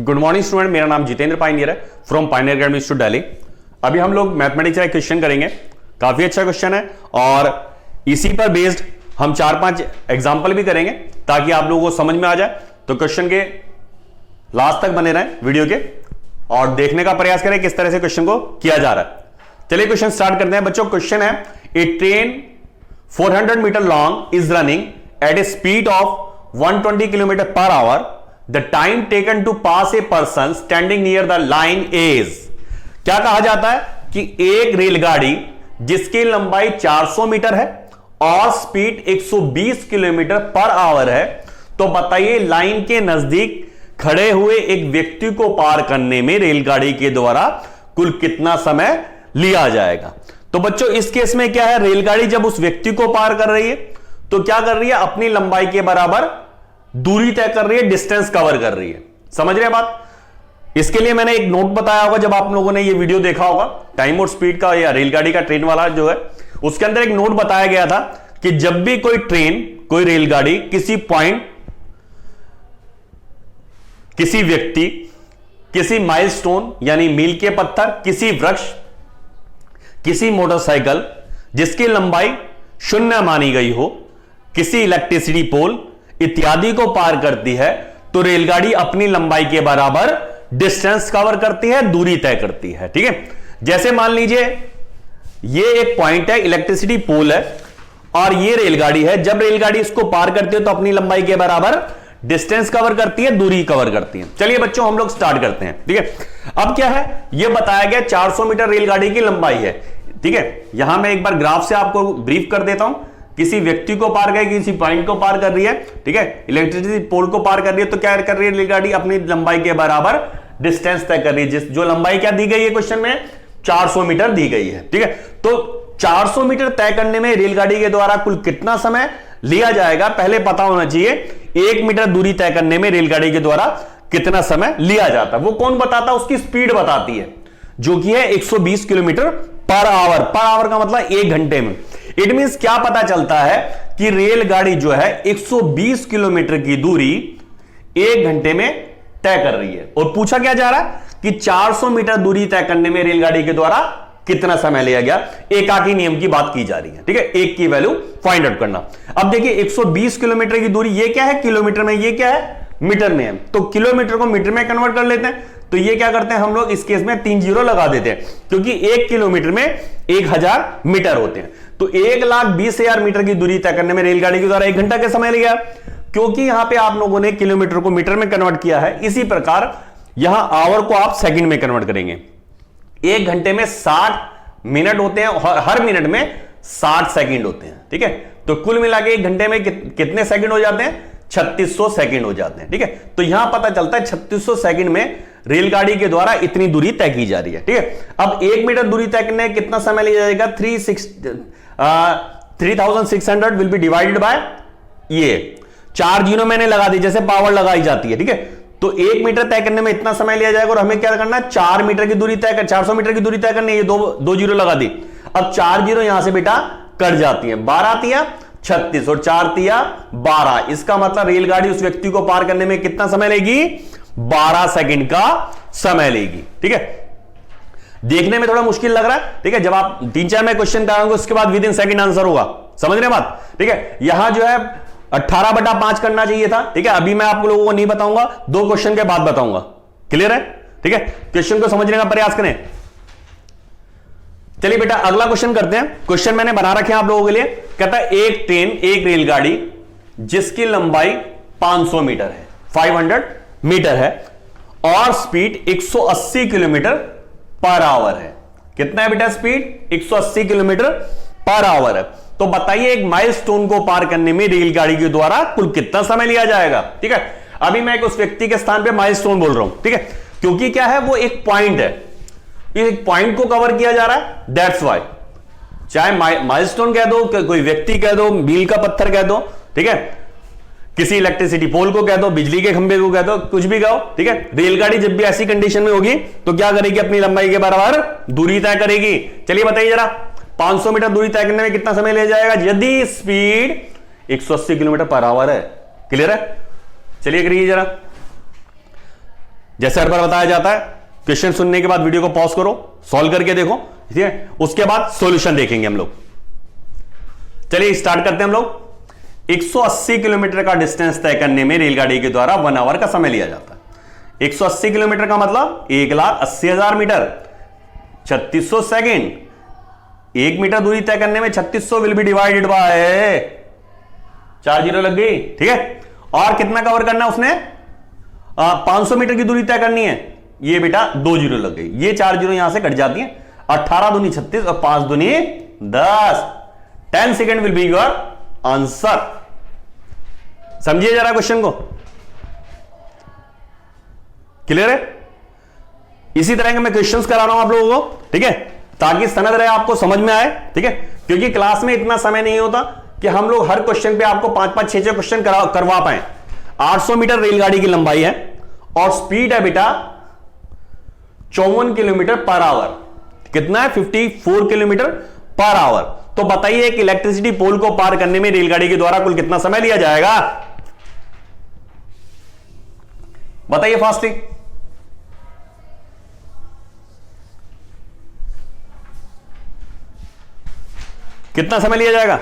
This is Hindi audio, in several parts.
गुड मॉर्निंग स्टूडेंट, मेरा नाम जितेंद्र पाइनियर है from pioneer academy institute Delhi. अभी हम लोग मैथमेटिक्स का एक क्वेश्चन करेंगे। काफी अच्छा क्वेश्चन है और इसी पर बेस्ड हम 4-5 एग्जांपल भी करेंगे ताकि आप लोगों को समझ में आ जाए। तो क्वेश्चन के लास्ट तक बने रहें वीडियो के और देखने का प्रयास करें किस तरह से क्वेश्चन को किया जा रहा है। चलिए क्वेश्चन स्टार्ट करते हैं बच्चों। क्वेश्चन है, a train 400 metre long is running at a speed of 120 kilometre per hour. The time taken to pass a person standing near the line is। क्या कहा जाता है कि एक रेलगाड़ी जिसकी लंबाई 400 मीटर है और स्पीड 120 किलोमीटर पर आवर है, तो बताइए लाइन के नजदीक खड़े हुए एक व्यक्ति को पार करने में रेलगाड़ी के द्वारा कुल कितना समय लिया जाएगा। तो बच्चों इस केस में क्या है, रेलगाड़ी जब उस व्यक्ति को पार कर रही है तो क्या कर रही है, अपनी लंबाई के बराबर दूरी तय कर रही है, डिस्टेंस कवर कर रही है। समझ रहे हैं बात। इसके लिए मैंने एक नोट बताया होगा जब आप लोगों ने ये वीडियो देखा होगा टाइम और स्पीड का या रेलगाड़ी का ट्रेन वाला जो है, उसके अंदर एक नोट बताया गया था कि जब भी कोई ट्रेन कोई रेलगाड़ी किसी पॉइंट, किसी व्यक्ति, किसी माइलस्टोन यानी मील के पत्थर, किसी वृक्ष, किसी मोटरसाइकिल जिसकी लंबाई 0 मानी गई हो, किसी इलेक्ट्रिसिटी पोल इत्यादि को पार करती है, तो रेलगाड़ी अपनी लंबाई के बराबर डिस्टेंस कवर करती है, दूरी तय करती है। ठीक है, जैसे मान लीजिए ये एक पॉइंट है, इलेक्ट्रिसिटी पोल है और ये रेलगाड़ी है। जब रेलगाड़ी इसको पार करती है तो अपनी लंबाई के बराबर डिस्टेंस कवर करती है, दूरी कवर करती है। चलिए बच्चों हम लोग स्टार्ट करते हैं। ठीक है, अब क्या है, ये बताया गया 400 मीटर रेलगाड़ी की लंबाई है। ठीक है, यहां मैं एक बार ग्राफ से आपको ब्रीफ कर देता हूं। किसी व्यक्ति को पार कर, किसी पॉइंट को पार कर रही है। ठीक है, इलेक्ट्रिसिटी पोल को पार कर रही है, तो क्या कर रही है रेलगाड़ी, अपनी लंबाई के बराबर डिस्टेंस तय कर रही है। जो लंबाई क्या दी गई है क्वेश्चन में, 400 मीटर दी गई है। ठीक है, तो 400 मीटर तय करने में रेलगाड़ी के द्वारा कुल कितना समय लिया जाएगा, पहले पता होना चाहिए। 1 मीटर दूरी तय करने में रेलगाड़ी के द्वारा कितना समय लिया जाता है वो कौन बताता है, उसकी स्पीड बताती है जो कि है 120 kilometre per our. Per hour का मतलब 1 घंटे में। इट मींस क्या पता चलता है कि रेलगाड़ी जो है 120 किलोमीटर की दूरी 1 घंटे में तय कर रही है। और पूछा क्या जा रहा है कि 400 मीटर दूरी तय करने में रेलगाड़ी के द्वारा कितना समय लिया गया। एकाकी नियम की बात की जा रही है। ठीक है, एक की वैल्यू फाइंड आउट करना। अब देखिए 120 किलोमीटर की दूरी, ये क्या है किलोमीटर में, ये क्या है मीटर में है। तो किलोमीटर को मीटर में कन्वर्ट कर लेते हैं। तो ये क्या करते हैं हम लोग, इस केस में 3 जीरो लगा देते हैं क्योंकि 1 किलोमीटर में 1000 मीटर होते हैं। तो 1,20,000 मीटर की दूरी तय करने में रेलगाड़ी के द्वारा 1 घंटा का समय लिया, क्योंकि यहां पे आप लोगों ने किलोमीटर को मीटर में कन्वर्ट किया है। इसी प्रकार यहां आवर को आप सेकंड में कन्वर्ट करेंगे। 1 घंटे में 60 मिनट होते हैं और हर मिनट में 60 सेकंड होते हैं। ठीक है, तो कुल मिला के 1 घंटे में कितने सेकंड हो जाते हैं, 3600 सेकंड हो जाते हैं। ठीक है, तो यहां पता चलता है 3600 सेकंड में रेलगाड़ी के द्वारा इतनी दूरी तय की जा रही है। ठीक है, अब 1 मीटर दूरी तय करने में कितना समय लिया जाएगा, 3600 विल बी डिवाइडेड बाय ये 4 जीरो मैंने लगा दी जैसे पावर लगाई जाती है। ठीक है, तो 1 मीटर तय करने में इतना समय लिया जाएगा और हमें क्या करना है, 4 मीटर की दूरी तय कर, 400 मीटर की दूरी तय करनी है। ये दो जीरो लगा दी। अब 4 जीरो यहां से बेटा कट जाती है, 12 तिया 36 और 4 तिया 12। इसका मतलब रेलगाड़ी उस व्यक्ति को पार करने में कितना समय लेगी, 12 सेकंड का समय लेगी। ठीक है, देखने में थोड़ा मुश्किल लग रहा है। ठीक है, जब आप 3-4 में क्वेश्चन कराएंगे उसके बाद विद इन सेकंड आंसर होगा। समझ रहे बात। ठीक है, यहां जो है 18/5 करना चाहिए था। ठीक है, अभी मैं आप लोगों को नहीं बताऊंगा, 2 क्वेश्चन के बाद बताऊंगा। क्लियर है। ठीक है, क्वेश्चन को समझने का प्रयास करें। चलिए बेटा अगला क्वेश्चन करते हैं। क्वेश्चन मैंने बना रखे हैं आप लोगों के लिए। कहता है एक ट्रेन, एक रेलगाड़ी जिसकी लंबाई 500 मीटर है, 500 मीटर है और स्पीड 180 किलोमीटर पर आवर है। कितना है बेटा स्पीड, 180 किलोमीटर पर आवर है। तो बताइए एक माइलस्टोन को पार करने में रेलगाड़ी के द्वारा कुल कितना समय लिया जाएगा। ठीक है, अभी मैं उस व्यक्ति के स्थान पे माइलस्टोन बोल रहा हूं। ठीक है, क्योंकि क्या है वो एक पॉइंट है, एक पॉइंट को कवर किया जा रहा है, दैट्स वाई। चाहे माइलस्टोन कह दो, कोई व्यक्ति कह दो, मील का पत्थर कह दो, ठीक है, किसी इलेक्ट्रिसिटी पोल को कह दो, बिजली के खंभे को कह दो, कुछ भी कहो। ठीक है, रेलगाड़ी जब भी ऐसी कंडीशन में होगी तो क्या करेगी, अपनी लंबाई के बराबर दूरी तय करेगी। चलिए बताइए जरा 500 मीटर दूरी तय करने में कितना समय ले जाएगा यदि स्पीड 180 किलोमीटर पर आवर है। क्लियर है, चलिए करिए जरा। जैसे हर बार बताया जाता है, क्वेश्चन सुनने के बाद वीडियो को पॉज करो, सॉल्व करके देखो, ठीक है, उसके बाद सॉल्यूशन देखेंगे हम लोग। चलिए स्टार्ट करते हैं हम लोग। 180 किलोमीटर का डिस्टेंस तय करने में रेलगाड़ी के द्वारा 1 आवर का समय लिया जाता है। 180 किलोमीटर का मतलब 1,80,000 मीटर, 3600 सेकेंड। 1 मीटर दूरी तय करने में 3600 will be divided by 4 zero लग गई, ठीक है। और कितना कवर करना है उसने, 500 मीटर की दूरी तय करनी है, ये बेटा 2 जीरो लग गई। ये 4 जीरो यहां से कट जाती है, 18 दूनी 36 और 5 दूनी 10। 10 second will be your answer. समझिए जरा क्वेश्चन को, क्लियर है। इसी तरह के मैं क्वेश्चंस करा रहा हूं आप लोगों को, ठीक है, ताकि सनद रहे, आपको समझ में आए, ठीक है। क्योंकि क्लास में इतना समय नहीं होता कि हम लोग हर क्वेश्चन पे आपको 5-5, 6-6 क्वेश्चन करवा पाए। 800 मीटर रेलगाड़ी की लंबाई है और स्पीड है बेटा 54 किलोमीटर पर आवर। कितना है, 54 किलोमीटर पर आवर। तो बताइए कि इलेक्ट्रिसिटी पोल को पार करने में रेलगाड़ी के द्वारा कुल कितना समय लिया जाएगा, बताइए फास्टली। कितना समय लिया जाएगा,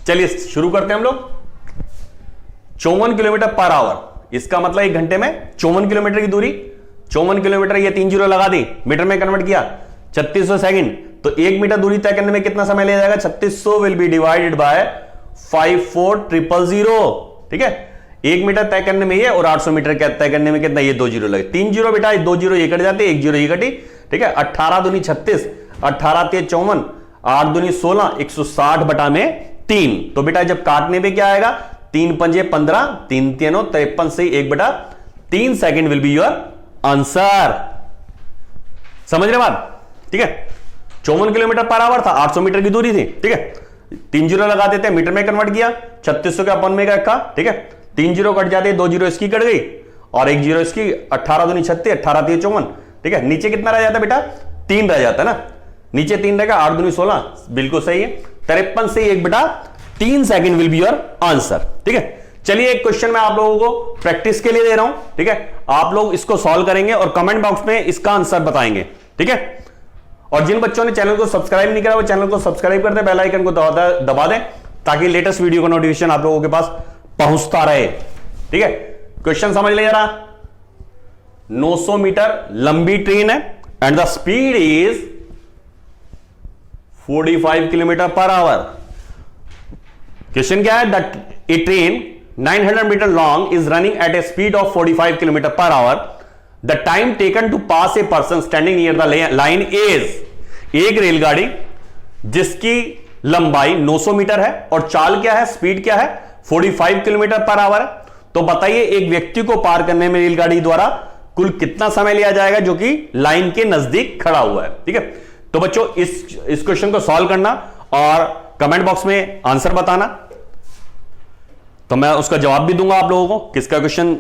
चलिए शुरू करते हैं हम लोग। 54 किलोमीटर पर आवर, इसका मतलब 1 घंटे में 54 किलोमीटर की दूरी। 54 किलोमीटर, ये 3 जीरो लगा दी, मीटर में कन्वर्ट किया, 3600 सेकंड। तो 1 मीटर दूरी तय करने में कितना समय लिया जाएगा, 3600 विल बी डिवाइडेड बाय 54,000, ठीक है। 1 मीटर तय करने में ये और 800 मीटर तय करने में कितना, ये 2 जीरो लगे, 3 जीरो बेटा, 2 जीरो ये कट जाते, 1 जीरो ये कटी, ठीक है। 18 दूनी 36, 18 ते 54, 8 दूनी 16, 160 बटा में 3। तो बेटा जब काटने पे क्या आएगा, 3 पंजे 15, 3 तीनों 53 से 1 बटा 3 second will be your answer. समझ रहे बात, ठीक है। 54 किलोमीटर पर आवर था, 800 मीटर की दूरी थी, ठीक है। 3 जीरो लगा देते हैं, मीटर में कन्वर्ट किया, 3600 के अपन में रखा, ठीक है। 3 जीरो कट जाते, 2 जीरो इसकी कट गई और 1 जीरो इसकी, 18 दूनी 36, 18 तीन 54, ठीक है। नीचे कितना रह जाता बेटा, 3 रह जाता ना, नीचे 3 रहेगा, 8 दूनी 16, बिल्कुल सही है। 53 से 1 बटा 3 second will be your answer, ठीक है। चलिए एक क्वेश्चन मैं आप लोगों को प्रैक्टिस के लिए दे रहा हूं, ठीक है। आप लोग इसको सॉल्व करेंगे और कमेंट बॉक्स में इसका आंसर बताएंगे, ठीक है। और जिन बच्चों ने चैनल को सब्सक्राइब नहीं करा वो चैनल को सब्सक्राइब कर दे, बेल आइकन को दबा दें, ताकि लेटेस्ट वीडियो का नोटिफिकेशन आप लोगों के पास पहुंचता रहे, ठीक है। क्वेश्चन समझ ले जरा। 900 मीटर लंबी ट्रेन है and the speed is 45 kilometre per hour. Question क्या है, that a train 900 metre long is running at a speed of 45 kilometre per hour. The time taken to pass a person standing near the line is. एक रेलगाड़ी जिसकी लंबाई 900 मीटर है और चाल क्या है, स्पीड क्या है, 45 किलोमीटर पर आवर है। तो बताइए एक व्यक्ति को पार करने में रेलगाड़ी द्वारा कुल कितना समय लिया जाएगा जो कि लाइन के नजदीक खड़ा हुआ है, ठीक है। तो बच्चों इस क्वेश्चन को सॉल्व करना और कमेंट बॉक्स में आंसर बताना, तो मैं उसका जवाब भी दूंगा आप लोगों को, किसका क्वेश्चन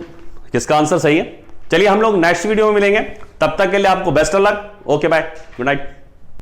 किसका आंसर सही है। चलिए हम लोग नेक्स्ट वीडियो में मिलेंगे, तब तक के लिए आपको best of luck, okay bye, good night.